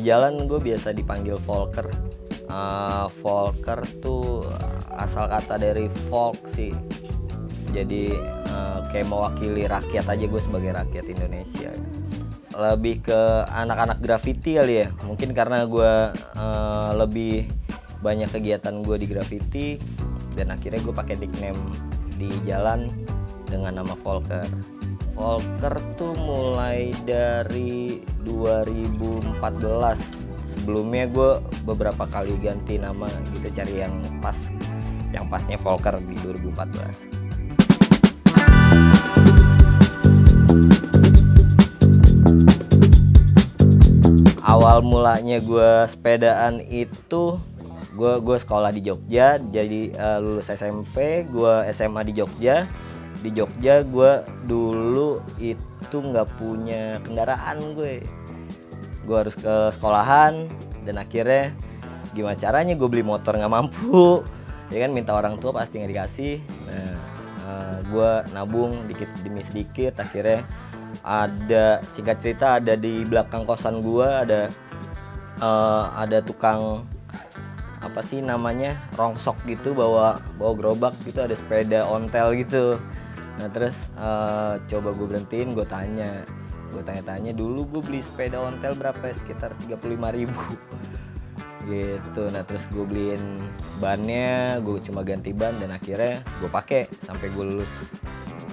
jalan gue biasa dipanggil Volker. Volker tuh asal kata dari folk sih. Jadi kayak mewakili rakyat aja, gue sebagai rakyat Indonesia. Lebih ke anak-anak graffiti kali ya. Mungkin karena gue lebih banyak kegiatan gue di graffiti, dan akhirnya gue pakai nickname di jalan dengan nama Volker. Volker tuh mulai dari 2014. Sebelumnya gue beberapa kali ganti nama gitu, cari yang pas, yang pasnya Volker di 2014. Awal mulanya gue sepedaan itu gue sekolah di Jogja, jadi lulus SMP, gue SMA di Jogja. Di Jogja gue dulu itu nggak punya kendaraan, gue harus ke sekolahan, dan akhirnya gimana caranya gue beli motor nggak mampu, ya kan, minta orang tua pasti nggak dikasih. Nah, gue nabung dikit demi sedikit, akhirnya ada, singkat cerita, ada di belakang kosan gue ada tukang apa sih namanya, rongsok gitu, bawa gerobak gitu, ada sepeda ontel gitu. Nah terus coba gue berhentiin, gue tanya dulu gue beli sepeda ontel berapa ya, sekitar 35.000 gitu. Nah terus gue beliin bannya, gue cuma ganti ban, dan akhirnya gue pakai sampai gue lulus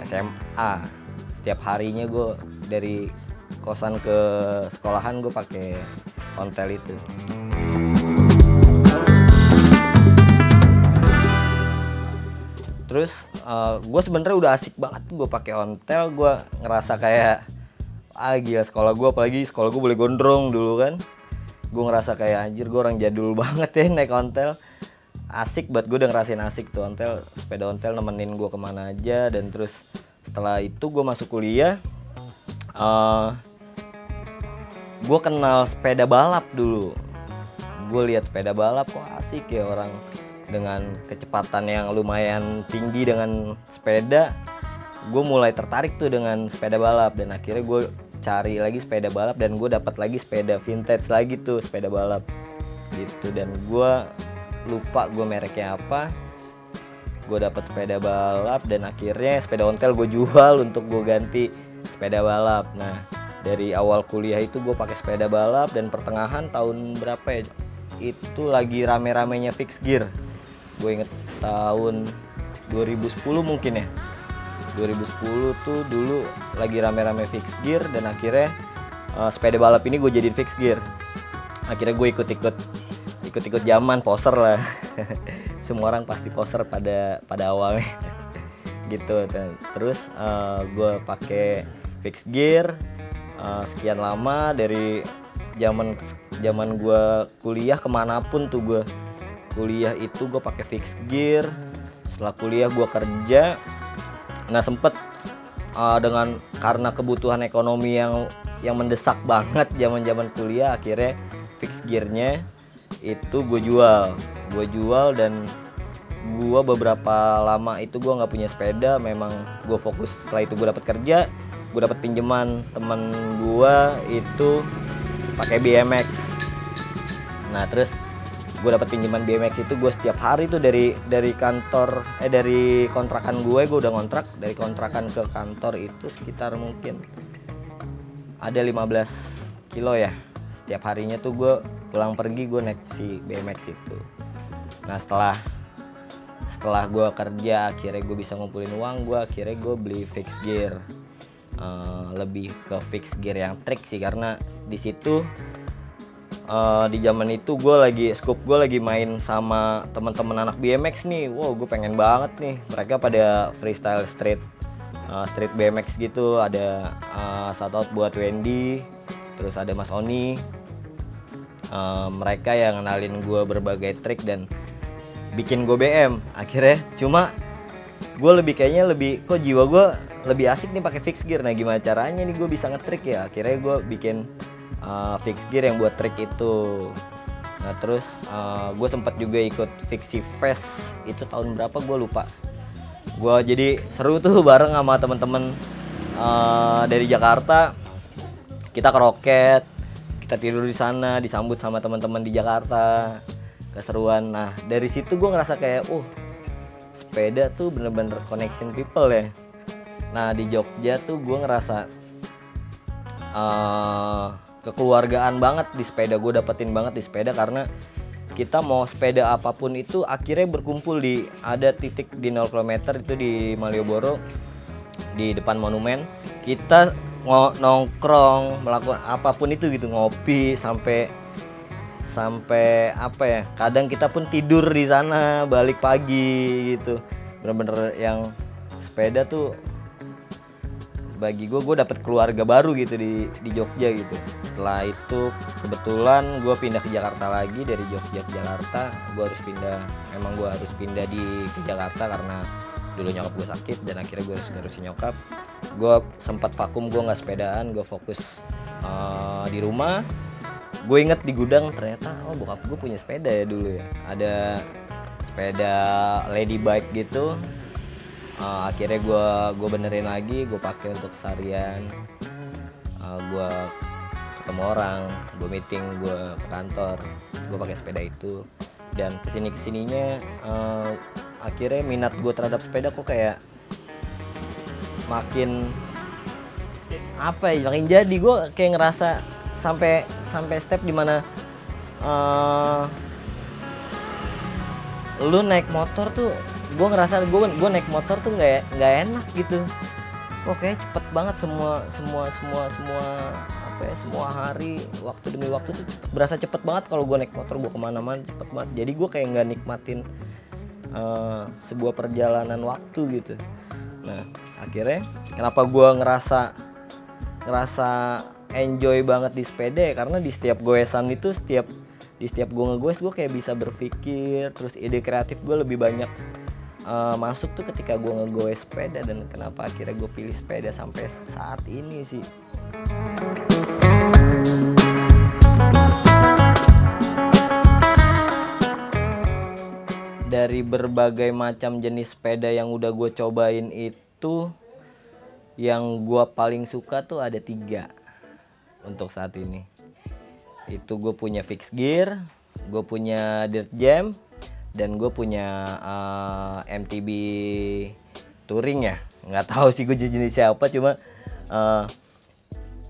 SMA. Setiap harinya gue dari kosan ke sekolahan gue pakai ontel itu. Terus gue sebenarnya udah asik banget gue pakai ontel. Gue ngerasa kayak gila, sekolah gue, apalagi sekolah gue boleh gondrong dulu kan. Gue ngerasa kayak anjir, gue orang jadul banget ya naik ontel. Asik banget, gue udah ngerasain asik tuh ontel, sepeda ontel nemenin gue kemana aja. Dan terus setelah itu gue masuk kuliah, gue kenal sepeda balap dulu. Gue lihat sepeda balap, kok asik ya, orang dengan kecepatan yang lumayan tinggi dengan sepeda. Gue mulai tertarik tuh dengan sepeda balap, dan akhirnya gue cari lagi sepeda balap, dan gue dapat lagi sepeda vintage lagi tuh, sepeda balap gitu. Dan gue lupa gue mereknya apa. Gue dapat sepeda balap, dan akhirnya sepeda ontel gue jual untuk gue ganti sepeda balap. Nah dari awal kuliah itu gue pakai sepeda balap, dan pertengahan tahun berapa ya, itu lagi rame-ramenya fixed gear. Gue inget tahun 2010 mungkin ya, 2010 tuh dulu lagi rame-rame fixed gear, dan akhirnya sepeda balap ini gue jadiin fixed gear. Akhirnya gue ikut zaman, poser lah. Semua orang pasti poser pada awalnya gitu. Terus gue pakai fixed gear sekian lama, dari zaman gue kuliah kemanapun tuh gue kuliah itu gue pakai fixed gear. Setelah kuliah gue kerja. Nah sempet karena kebutuhan ekonomi yang mendesak banget zaman kuliah, akhirnya fixed gearnya itu gue jual. Dan gue beberapa lama itu gue nggak punya sepeda. Memang gue fokus, setelah itu gue dapat kerja, gue dapat pinjaman teman gue itu pakai BMX. Nah terus gue dapat pinjaman BMX itu, gue setiap hari tuh dari kantor dari kontrakan gue udah ngontrak, dari kontrakan ke kantor itu sekitar mungkin ada 15 kilo ya. Setiap harinya tuh gue pulang pergi gue naik si BMX itu. Nah setelah gue kerja, akhirnya gue bisa ngumpulin uang, akhirnya gue beli fixed gear. Lebih ke fixed gear yang trick sih, karena di situ di zaman itu gue lagi main sama teman-teman anak BMX nih. Wow, gue pengen banget nih, mereka pada freestyle street BMX gitu. Ada shoutout buat Wendy, terus ada Mas Oni. Mereka yang kenalin gue berbagai trik dan bikin gue BM. Akhirnya cuma gue kok jiwa gue lebih asik nih pakai fixed gear. Nah gimana caranya nih gue bisa ngetrik ya? Akhirnya gue bikin fixed gear yang buat trik itu. Nah terus gue sempat juga ikut Fixie Fest itu tahun berapa gue lupa. Gue jadi seru tuh bareng sama temen-temen dari Jakarta. Kita ke Roket, kita tidur di sana, disambut sama teman-teman di Jakarta, keseruan. Nah dari situ gue ngerasa kayak sepeda tuh bener-bener connection people ya. Nah di Jogja tuh gue ngerasa kekeluargaan banget di sepeda. Gue dapetin banget di sepeda karena kita mau sepeda apapun itu akhirnya berkumpul di ada titik di 0 km itu di Malioboro, di depan monumen. Kita nongkrong, melakukan apapun itu gitu, ngopi sampai apa ya, kadang kita pun tidur di sana, balik pagi gitu. Bener-bener yang sepeda tuh bagi gue dapet keluarga baru gitu di Jogja gitu. Setelah itu kebetulan gue pindah ke Jakarta lagi, dari Jogja ke Jakarta. Gue harus pindah, emang gue harus pindah ke Jakarta karena dulu nyokap gue sakit dan akhirnya gue harus ngurusin nyokap. Gue sempat vakum, gue nggak sepedaan, gue fokus di rumah. Gue inget di gudang ternyata bokap gue punya sepeda ya dulu ya, ada sepeda lady bike gitu. Akhirnya gue benerin lagi, gue pakai untuk seharian. Gue ketemu orang, gue meeting, gue ke kantor, gue pakai sepeda itu. Dan kesininya akhirnya minat gue terhadap sepeda kok kayak makin apa ya, makin jadi. Gue kayak ngerasa sampai step dimana lu naik motor tuh, gue ngerasa gue naik motor tuh nggak enak gitu. Kok kayak cepet banget semua apa ya, semua hari, waktu demi waktu tuh berasa cepet banget kalau gue naik motor. Gue kemana-mana cepet banget, jadi gue kayak nggak nikmatin sebuah perjalanan waktu gitu. Nah akhirnya kenapa gue ngerasa enjoy banget di sepeda ya, karena di setiap goesan itu, di setiap gue ngegoes, gue kayak bisa berpikir, terus ide kreatif gue lebih banyak masuk tuh ketika gue ngegoes sepeda. Dan kenapa akhirnya gue pilih sepeda sampai saat ini sih. Dari berbagai macam jenis sepeda yang udah gue cobain itu, yang gue paling suka tuh ada 3 untuk saat ini. Itu gue punya fixed gear, gue punya dirt jam, dan gue punya MTB touring ya. Nggak tahu sih gue jenisnya apa, cuma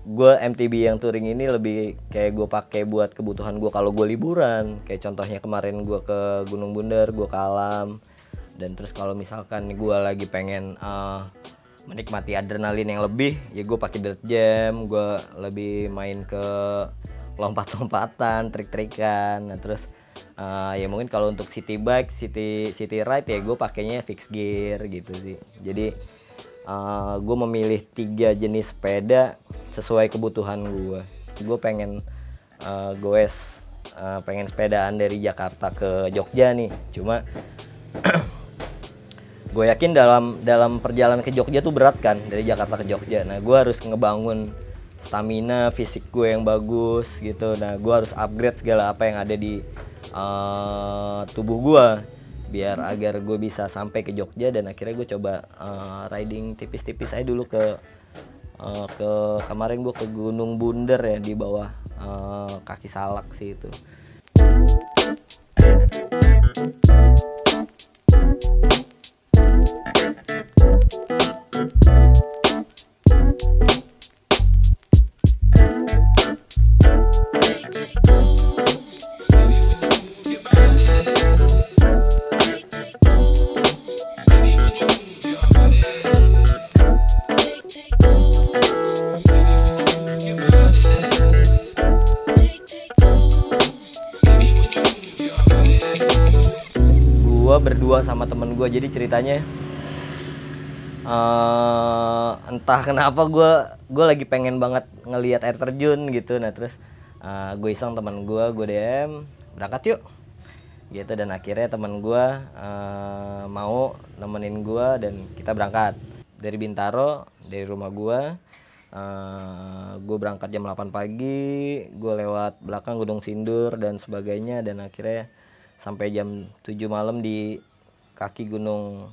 gue MTB yang touring ini lebih kayak gue pakai buat kebutuhan gue kalau gue liburan. Kayak contohnya kemarin gue ke Gunung Bunder, gue ke Alam. Dan terus kalau misalkan gue lagi pengen menikmati adrenalin yang lebih, ya gue pakai dirt jam. Gue lebih main ke lompat-lompatan, trik-trikan. Nah terus ya mungkin kalau untuk city bike, city ride ya gue pakainya fixed gear gitu sih. Jadi gue memilih 3 jenis sepeda sesuai kebutuhan gue. Gue pengen goes, pengen sepedaan dari Jakarta ke Jogja nih. Cuma gue yakin dalam perjalanan ke Jogja tuh berat kan, dari Jakarta ke Jogja. Nah gue harus ngebangun stamina fisik gue yang bagus gitu. Nah gue harus upgrade segala apa yang ada di tubuh gue biar agar gue bisa sampai ke Jogja. Dan akhirnya gue coba riding tipis-tipis aja dulu ke kemarin gue ke Gunung Bunder ya, di bawah Kaki Salak sih itu. Berdua sama temen gue, jadi ceritanya entah kenapa gue lagi pengen banget ngelihat air terjun gitu. Nah terus gue iseng temen gue DM, berangkat yuk gitu. Dan akhirnya temen gue mau nemenin gue dan kita berangkat dari Bintaro, dari rumah gue. Gue berangkat jam 8 pagi, gue lewat belakang Gunung Sindur dan sebagainya, dan akhirnya sampai jam 7 malam di kaki Gunung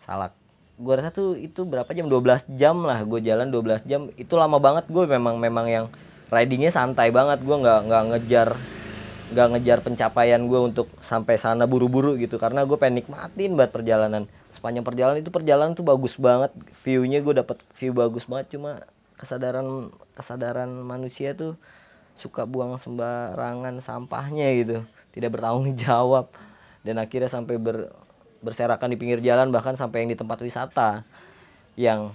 Salak. Gue rasa tuh itu berapa jam, 12 jam lah gue jalan, 12 jam. Itu lama banget. Gue memang yang ridingnya santai banget. Gue nggak ngejar pencapaian gue untuk sampai sana buru-buru gitu, karena gue pengen nikmatin banget perjalanan. Sepanjang perjalanan tuh bagus banget, viewnya gue dapet view bagus banget. Cuma kesadaran manusia tuh suka buang sembarangan sampahnya gitu, tidak bertanggung jawab, dan akhirnya sampai berserakan di pinggir jalan, bahkan sampai yang di tempat wisata yang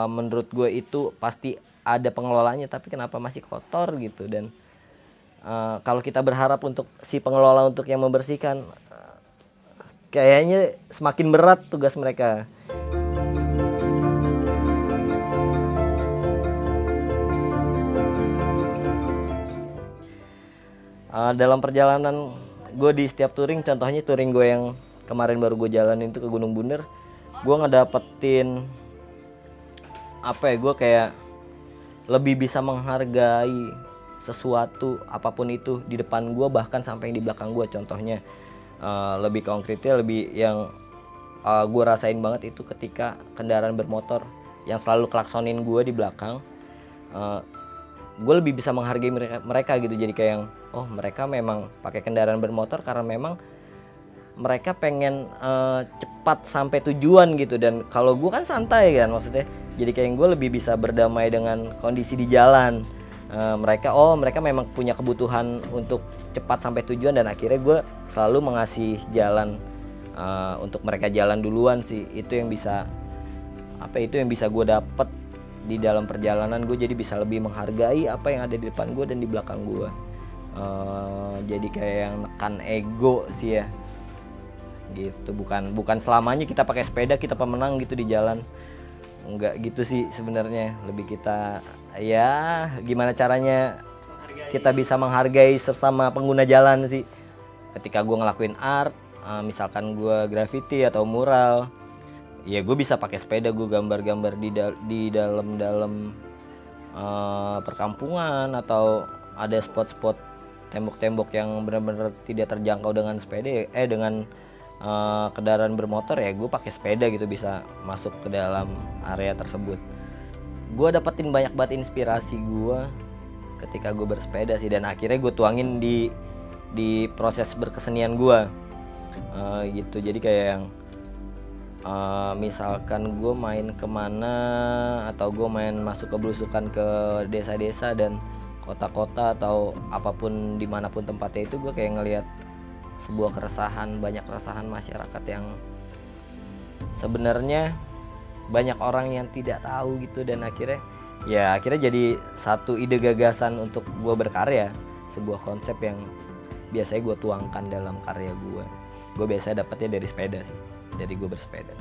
menurut gue itu pasti ada pengelolanya, tapi kenapa masih kotor gitu. Dan kalau kita berharap untuk si pengelola untuk yang membersihkan, kayaknya semakin berat tugas mereka. Dalam perjalanan gue di setiap touring, contohnya touring gue yang kemarin baru gue jalanin itu ke Gunung Bunder, gue ngedapetin apa ya, gue kayak lebih bisa menghargai sesuatu apapun itu di depan gue, bahkan sampai yang di belakang gue. Contohnya lebih konkretnya, lebih yang gue rasain banget itu ketika kendaraan bermotor yang selalu klaksonin gue di belakang. Gue lebih bisa menghargai mereka gitu. Jadi kayak yang, oh mereka memang pakai kendaraan bermotor karena memang mereka pengen cepat sampai tujuan gitu. Dan kalau gue kan santai kan, maksudnya jadi kayak gue lebih bisa berdamai dengan kondisi di jalan. Mereka memang punya kebutuhan untuk cepat sampai tujuan, dan akhirnya gue selalu mengasih jalan untuk mereka jalan duluan sih. Itu yang bisa gue dapet di dalam perjalanan gue. Jadi bisa lebih menghargai apa yang ada di depan gue dan di belakang gue. Jadi kayak yang nekan ego sih ya gitu. Bukan selamanya kita pakai sepeda kita pemenang gitu di jalan, enggak gitu sih sebenarnya. Lebih kita ya gimana caranya kita bisa menghargai sesama pengguna jalan sih. Ketika gue ngelakuin art, misalkan gue graffiti atau mural, ya gue bisa pakai sepeda, gue gambar-gambar di dalam perkampungan, atau ada spot-spot tembok-tembok yang benar-benar tidak terjangkau dengan sepeda, dengan kendaraan bermotor, ya gue pakai sepeda gitu bisa masuk ke dalam area tersebut. Gue dapetin banyak banget inspirasi gue ketika gue bersepeda sih, dan akhirnya gue tuangin di proses berkesenian gue gitu. Jadi kayak yang misalkan gue main kemana, atau gue main masuk ke belusukan ke desa-desa dan kota-kota atau apapun dimanapun tempatnya, itu gue kayak ngelihat sebuah banyak keresahan masyarakat yang sebenarnya banyak orang yang tidak tahu gitu. Dan akhirnya jadi satu ide gagasan untuk gue berkarya, sebuah konsep yang biasanya gue tuangkan dalam karya gue biasanya dapetnya dari sepeda sih, dari gue bersepeda.